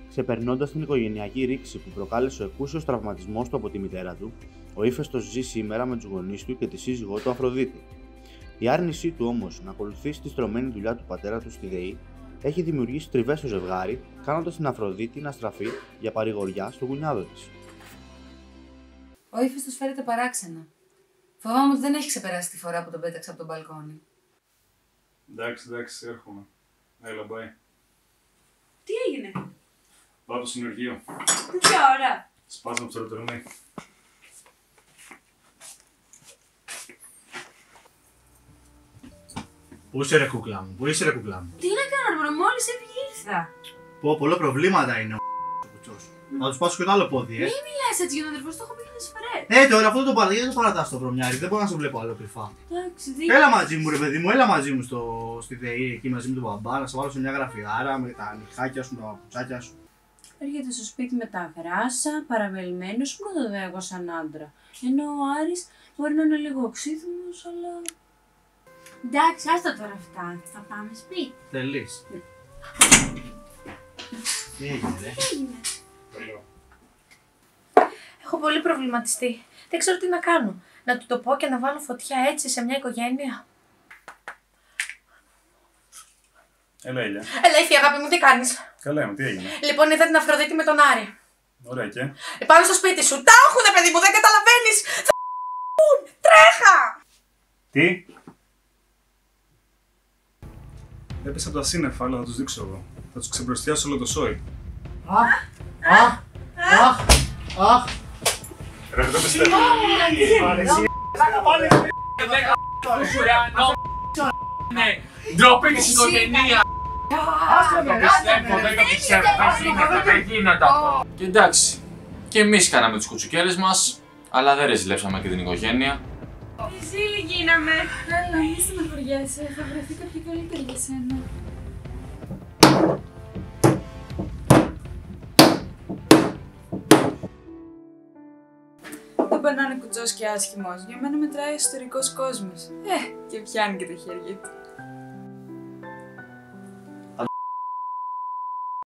Ξεπερνώντας την οικογενειακή ρήξη που προκάλεσε ο εκούσιος τραυματισμός του από τη μητέρα του, ο Ήφαιστος ζει σήμερα με τους γονείς του και τη σύζυγό του Αφροδίτη. Η άρνησή του όμως να ακολουθήσει τη στρωμένη δουλειά του πατέρα του στη ΔΕΗ έχει δημιουργήσει τριβές στο ζευγάρι, κάνοντας την Αφροδίτη να στραφεί για παρηγοριά στο γουνιάδο της. Ο Ήφαιστος φέρεται παράξενα. Φοβάμαι ότι δεν έχει ξεπεράσει τη φορά που τον πέταξα από τον μπαλκόνι. Εντάξει, έρχομαι. Έλα, bye. Τι έγινε? Πάω στο συνεργείο. Ποια ώρα? Σπάσαμε από το ρετορμί. Πού είσαι ρε κούκλα μου, Τι να κάνω, ρε, μόλις ήρθα. Πω, πολλά προβλήματα είναι ο κουτσός. Να τους πάσω και το άλλο πόδι, Μην μιλάς έτσι για τον αδερφό, το έχω πει χιλιάδες φορές. Τώρα αυτό το παρατάς, γιατί το παρατάς το βρωμιάρι, δεν μπορώ να σε βλέπω άλλο κρυφά. Εντάξει, Έλα μαζί μου, ρε παιδί μου, έλα μαζί μου στη ΔΕΗ εκεί μαζί με τον μπαμπά, να σε βάλω σε μια γραφειάρα με τα νυχάκια σου, τα παπουτσάκια σου. Έρχεται στο σπίτι με τα γράσα, παραμελημένος, που να το δω εγώ σαν άντρα. Ενώ ο Άρης μπορεί να είναι λίγο οξύθυμος, αλλά... Εντάξει, άστα τώρα αυτά. Θα πάμε σπίτι. Τελείς. Τι έγινε, ρε? Έχω πολύ προβληματιστεί. Δεν ξέρω τι να κάνω. Να του το πω και να βάλω φωτιά έτσι σε μια οικογένεια. Έλα, Ηλιά. Έλα, Ήφη, αγάπη μου, τι κάνεις? Καλά είμαι, τι έγινε? Λοιπόν, είδα την Αφροδίτη με τον Άρη. Ωραία και. Πάνω στο σπίτι σου. Τα έχουνε, παιδί μου, δεν καταλαβαίνεις. Θα τρέχα! Τι? Έπεσα από τα σύννεφα, αλλά θα τους δείξω εγώ. Θα τους ξεμπροστιάσω όλο το σόι. Αχ! Ρε, δεν το πιστεύω. Ναι, ντροπή της οικογενείας. Δεν το πιστεύω, δεν γίνεται αυτό. Και εντάξει, και εμείς κάναμε τις κουτσουκέλες μας, αλλά δεν ρεζιλέψαμε και την οικογένεια. Ζήλοι γίναμε. Έλα, μη στεναχωριέσαι, θα βρεθεί κάποια καλύτερη για σένα. Δεν περνάνε κουτσός και άσχημος. Για μένα μετράει εσωτερικός κόσμος. Και πιάνει και τα χέρια του.